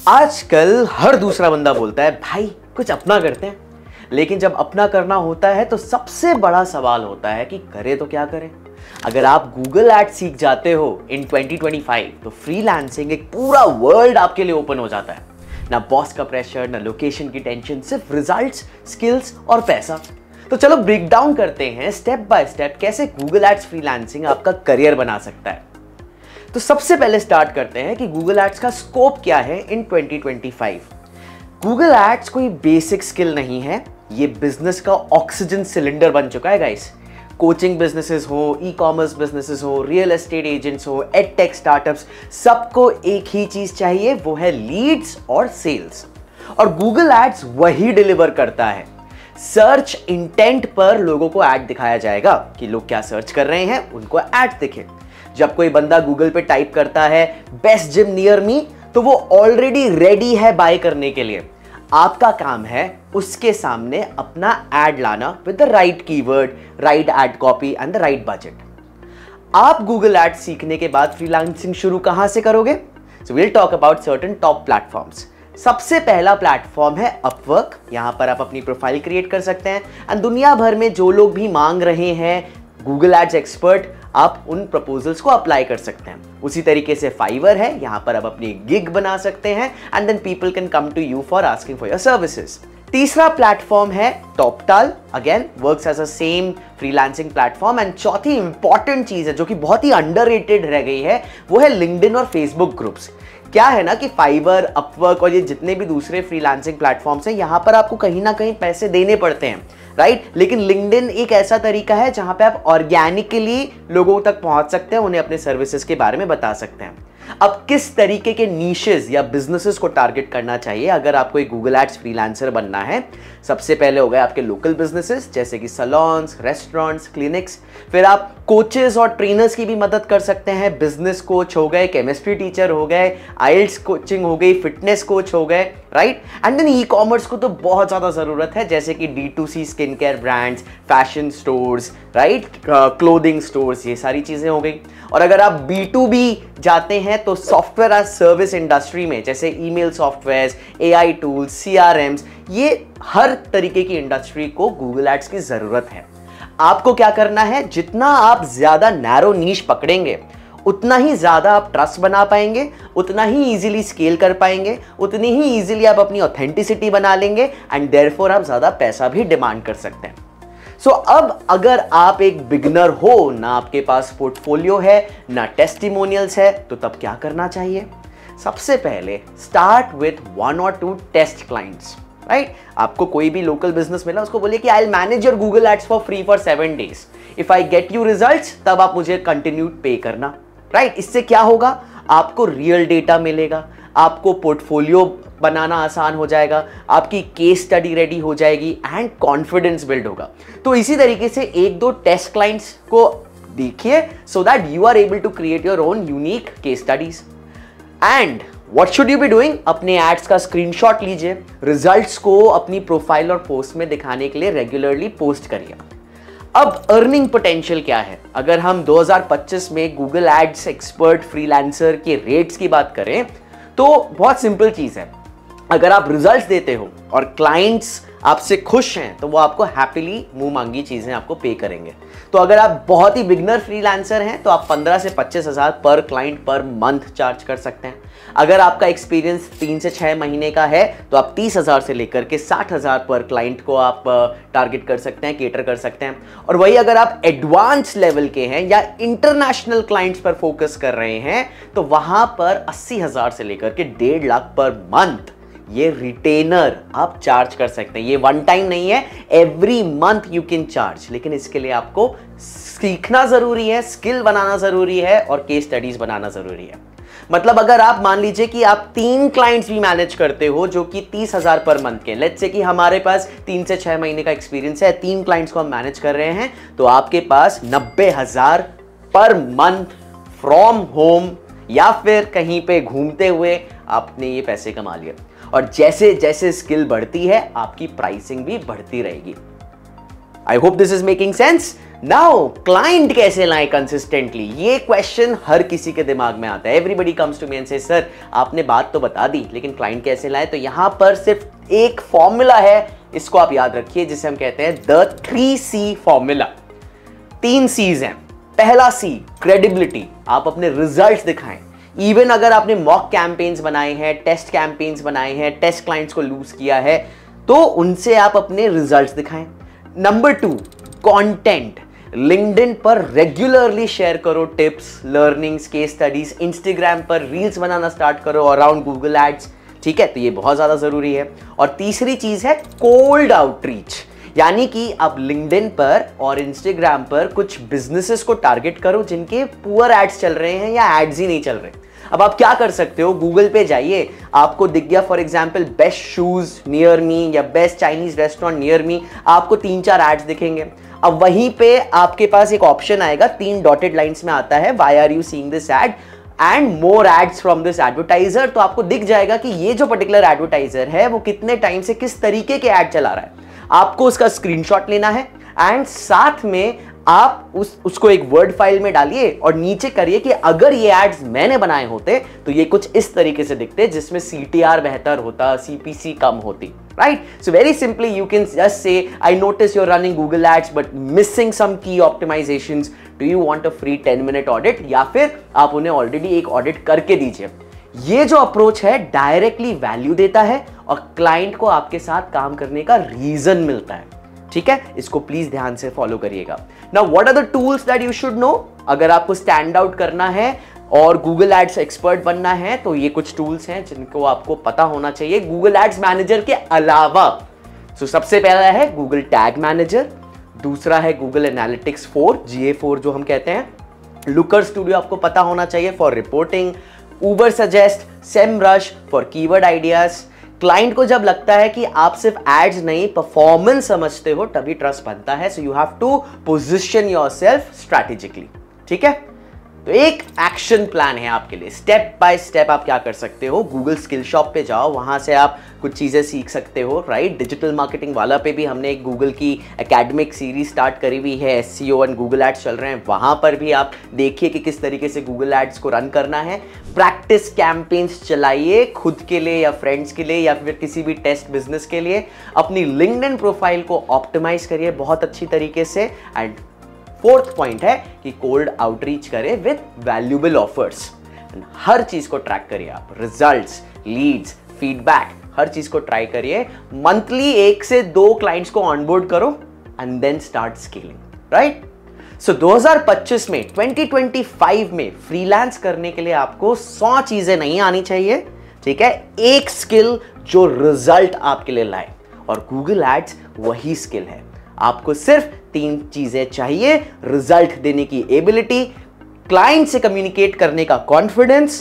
आजकल हर दूसरा बंदा बोलता है भाई कुछ अपना करते हैं, लेकिन जब अपना करना होता है तो सबसे बड़ा सवाल होता है कि करें तो क्या करें। अगर आप गूगल एड्स सीख जाते हो इन 2025 तो फ्रीलांसिंग एक पूरा वर्ल्ड आपके लिए ओपन हो जाता है। ना बॉस का प्रेशर, ना लोकेशन की टेंशन, सिर्फ रिजल्ट्स, स्किल्स और पैसा। तो चलो ब्रेक डाउन करते हैं स्टेप बाय स्टेप कैसे गूगल एड्स फ्रीलांसिंग आपका करियर बना सकता है। तो सबसे पहले स्टार्ट करते हैं कि गूगल एड्स का स्कोप क्या है इन 2025। गूगल एड्स कोई बेसिक स्किल नहीं है, ये बिजनेस का ऑक्सीजन सिलेंडर बन चुका है गाइस। कोचिंग बिजनेसेस हो, ई कॉमर्स बिजनेसेस हो, रियल एस्टेट एजेंट्स हो, एड टेक स्टार्टअप्स, सबको एक ही चीज चाहिए, वो है लीड्स और सेल्स। और गूगल एड्स वही डिलीवर करता है। सर्च इंटेंट पर लोगों को ऐड दिखाया जाएगा कि लोग क्या सर्च कर रहे हैं, उनको ऐड दिखे। जब कोई बंदा गूगल पे टाइप करता है बेस्ट जिम नियर मी, तो वो ऑलरेडी रेडी है बाय करने के लिए। आपका काम है उसके सामने अपना ऐड लाना with the right keyword, right ad copy and the right budget. आप गूगल एड सीखने के बाद फ्रीलांसिंग शुरू कहां से करोगे? So we'll talk about certain top platforms. सबसे पहला प्लेटफॉर्म है अपवर्क। यहां पर आप अपनी प्रोफाइल क्रिएट कर सकते हैं एंड दुनिया भर में जो लोग भी मांग रहे हैं गूगल एड्स एक्सपर्ट, आप उन प्रपोजल्स को अप्लाई कर सकते हैं। उसी तरीके से फाइवर है, यहां पर आप अपनी गिग बना सकते हैं and then people can come to you for asking for your services. तीसरा प्लेटफॉर्म है Toptal, again works as a same freelancing platform. And चौथी इंपॉर्टेंट चीज है जो कि बहुत ही अंडररेटेड रह गई है, वो है लिंक्डइन और फेसबुक ग्रुप्स। क्या है ना कि फाइवर, अपवर्क और ये जितने भी दूसरे फ्रीलांसिंग प्लेटफॉर्म्स हैं, यहां पर आपको कहीं ना कहीं पैसे देने पड़ते हैं, राइट? लेकिन लिंक्डइन एक ऐसा तरीका है जहां पे आप ऑर्गेनिकली लोगों तक पहुंच सकते हैं, उन्हें अपने सर्विसेज के बारे में बता सकते हैं। अब किस तरीके के नीशेस या बिजनेसेस को टारगेट करना चाहिए अगर आपको एक गूगल एड्स फ्रीलांसर बनना है? सबसे पहले हो गए आपके लोकल बिजनेसेस जैसे कि सैलून्स, रेस्टोरेंट्स, क्लिनिक्स। फिर आप कोचेस और ट्रेनर्स की भी मदद कर सकते हैं। बिजनेस कोच हो गए, केमिस्ट्री टीचर हो गए, आइल्स कोचिंग हो गई, फिटनेस कोच हो गए, right? And then e commerce को तो बहुत ज्यादा जरूरत है, जैसे कि D2C skin care brands, fashion stores, right, clothing stores, ये सारी चीजें हो गई। और अगर आप B2B जाते हैं तो सॉफ्टवेयर एज सर्विस इंडस्ट्री में, जैसे email software, AI tools, CRMs, ये हर तरीके की इंडस्ट्री को गूगल एड्स की जरूरत है। आपको क्या करना है, जितना आप ज्यादा नैरो नीश पकड़ेंगे उतना ही ज्यादा आप ट्रस्ट बना पाएंगे, उतना ही इजीली स्केल कर पाएंगे, उतनी ही इजीली आप अपनी ऑथेंटिसिटी बना लेंगे एंड देयरफॉर आप ज्यादा पैसा भी डिमांड कर सकते हैं। सो अब अगर आप एक बिगिनर हो, ना आपके पास पोर्टफोलियो है, ना टेस्टिमोनियल्स है, तो तब क्या करना चाहिए? सबसे पहले start with 1 or 2 test clients, right? आपको कोई भी लोकल बिजनेस मिला, उसको बोलिए कि I will manage your Google ads for free for 7 days। If I get you results, तब आप मुझे कंटिन्यूड पे करना, राइट? इससे क्या होगा, आपको रियल डेटा मिलेगा, आपको पोर्टफोलियो बनाना आसान हो जाएगा, आपकी केस स्टडी रेडी हो जाएगी एंड कॉन्फिडेंस बिल्ड होगा। तो इसी तरीके से 1-2 टेस्ट क्लाइंट्स को देखिए so that you are able to create your own unique case studies. And what should you be doing? अपने एड्स का स्क्रीनशॉट लीजिए, रिजल्ट्स को अपनी प्रोफाइल और पोस्ट में दिखाने के लिए रेगुलरली पोस्ट करिए। अब अर्निंग पोटेंशियल क्या है? अगर हम 2025 में गूगल एड्स एक्सपर्ट फ्रीलांसर के रेट्स की बात करें तो बहुत सिंपल चीज है। अगर आप रिजल्ट्स देते हो और क्लाइंट्स आपसे खुश हैं तो वो आपको हैप्पीली मुंह मांगी चीजें आपको पे करेंगे। तो अगर आप बहुत ही बिगनर फ्रीलांसर हैं तो आप 15 से 25 हज़ार पर क्लाइंट पर मंथ चार्ज कर सकते हैं। अगर आपका एक्सपीरियंस 3 से 6 महीने का है तो आप 30,000 से लेकर के 60,000 पर क्लाइंट को आप टारगेट कर सकते हैं, केटर कर सकते हैं। और वही अगर आप एडवांस लेवल के हैं या इंटरनेशनल क्लाइंट्स पर फोकस कर रहे हैं तो वहां पर 80,000 से लेकर के 1.5 लाख पर मंथ ये रिटेनर आप चार्ज कर सकते हैं। ये वन टाइम नहीं है, every month you can charge. लेकिन इसके लिए आपको सीखना जरूरी है, स्किल बनाना जरूरी है और केस स्टडीज बनाना जरूरी है। मतलब अगर आप मान लीजिए कि आप 3 क्लाइंट्स भी मैनेज करते हो जो कि 30,000 पर मंथ के, लेट्स से कि हमारे पास 3 से 6 महीने का एक्सपीरियंस है, 3 क्लाइंट्स को हम मैनेज कर रहे हैं, तो आपके पास 90,000 पर मंथ फ्रॉम होम या फिर कहीं पे घूमते हुए आपने ये पैसे कमा लिए। और जैसे जैसे स्किल बढ़ती है आपकी प्राइसिंग भी बढ़ती रहेगी। I hope this is making sense. Now client कैसे लाएं कंसिस्टेंटली, ये क्वेश्चन हर किसी के दिमाग में आता है। Everybody comes to me and say sir आपने बात तो बता दी लेकिन क्लाइंट कैसे लाएं। तो यहां पर सिर्फ एक फॉर्मूला है, इसको आप याद रखिए, जिसे हम कहते हैं द 3C फॉर्मूला। 3 C's हैं। पहला C क्रेडिबिलिटी, आप अपने रिजल्ट्स दिखाएं। इवन अगर आपने मॉक कैंपेन्स बनाए हैं, टेस्ट कैंपेन्स बनाए हैं, टेस्ट क्लाइंट्स को लूज किया है, तो उनसे आप अपने रिजल्ट्स दिखाएं। नंबर 2 कंटेंट, लिंक्डइन पर रेगुलरली शेयर करो tips, learnings, case studies. Instagram पर रील्स बनाना स्टार्ट करो अराउंड गूगल एड्स, ठीक है, तो ये बहुत ज्यादा जरूरी है। और तीसरी चीज है कोल्ड आउटरीच, यानी कि आप लिंक्डइन पर और इंस्टाग्राम पर कुछ बिजनेसेस को टारगेट करो जिनके पुअर एड्स चल रहे हैं या एड्स ही नहीं चल रहे। अब आप क्या कर सकते हो, गूगल पे जाइए, आपको दिख गया for example best shoes near me या best Chinese restaurant near me, आपको 3-4 एड्स दिखेंगे। अब वहीं पे आपके पास एक ऑप्शन आएगा, 3 डॉटेड लाइंस में आता है, why are you seeing this ad and more ads from this advertiser. तो आपको दिख जाएगा कि ये जो पर्टिकुलर एडवर्टाइजर है वो कितने टाइम से किस तरीके के एड चला रहा है। आपको उसका स्क्रीनशॉट लेना है एंड साथ में आप उसको एक वर्ड फाइल में डालिए और नीचे करिए कि अगर ये एड्स मैंने बनाए होते तो ये कुछ इस तरीके से दिखते, जिसमें CTR बेहतर होता, CPC कम होती, right? So very simply you can just say, I notice you're running Google ads but missing some key optimizations. Do you want a free 10-minute audit? या फिर आप उन्हें ऑलरेडी एक ऑडिट करके दीजिए। ये जो अप्रोच है डायरेक्टली वैल्यू देता है और क्लाइंट को आपके साथ काम करने का रीजन मिलता है, ठीक है। इसको प्लीज ध्यान से फॉलो करिएगा। Now what are the tools that you should know, अगर आपको स्टैंड आउट करना है और गूगल एड्स एक्सपर्ट बनना है तो ये कुछ टूल्स हैं जिनको आपको पता होना चाहिए गूगल एड्स मैनेजर के अलावा। सबसे पहला है गूगल टैग मैनेजर, दूसरा है गूगल एनालिटिक्स 4 GA4 जो हम कहते हैं, लुकर स्टूडियो आपको पता होना चाहिए for reporting, Uber suggest, Semrush for keyword ideas. Client को जब लगता है कि आप सिर्फ एड्स नहीं परफॉर्मेंस समझते हो तभी ट्रस्ट बनता है। So you have to position yourself strategically, ठीक है। तो एक एक्शन प्लान है आपके लिए, स्टेप बाय स्टेप आप क्या कर सकते हो। गूगल स्किल शॉप पे जाओ, वहां से आप कुछ चीजें सीख सकते हो, राइट। डिजिटल मार्केटिंग वाला पे भी हमने एक गूगल की एकेडमिक सीरीज स्टार्ट करी हुई है, SEO एंड गूगल एड्स चल रहे हैं, वहां पर भी आप देखिए कि किस तरीके से गूगल एड्स को रन करना है। प्रैक्टिस कैंपेन्स चलाइए खुद के लिए या फ्रेंड्स के लिए या फिर किसी भी टेस्ट बिजनेस के लिए। अपनी लिंक्डइन प्रोफाइल को ऑप्टिमाइज करिए बहुत अच्छी तरीके से। एंड 4th पॉइंट है कि कोल्ड आउटरीच करें विद वैल्यूएबल ऑफर्स। हर चीज को ट्रैक करिए आप, रिजल्ट्स, लीड्स, फीडबैक, हर चीज को ट्राई करिए। मंथली 1 से 2 क्लाइंट्स को ऑनबोर्ड करो and then start scaling, right. So 2025 में 2025 में फ्रीलांस करने के लिए आपको 100 चीजें नहीं आनी चाहिए, ठीक है। एक स्किल जो रिजल्ट आपके लिए लाए, और गूगल एड्स वही स्किल है। आपको सिर्फ 3 चीजें चाहिए, रिजल्ट देने की एबिलिटी, क्लाइंट से कम्युनिकेट करने का कॉन्फिडेंस,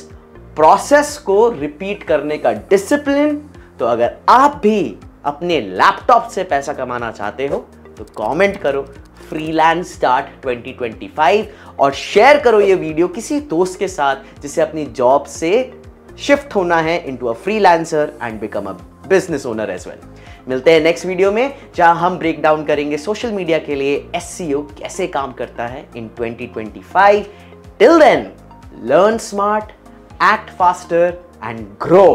प्रोसेस को रिपीट करने का डिसिप्लिन। तो अगर आप भी अपने लैपटॉप से पैसा कमाना चाहते हो तो कमेंट करो फ्रीलांस स्टार्ट 2025 और शेयर करो ये वीडियो किसी दोस्त के साथ जिसे अपनी जॉब से शिफ्ट होना है into a freelancer and become a business owner as well. मिलते हैं नेक्स्ट वीडियो में जहां हम ब्रेक डाउन करेंगे सोशल मीडिया के लिए SEO कैसे काम करता है in 2025। Till then learn smart, act faster and grow.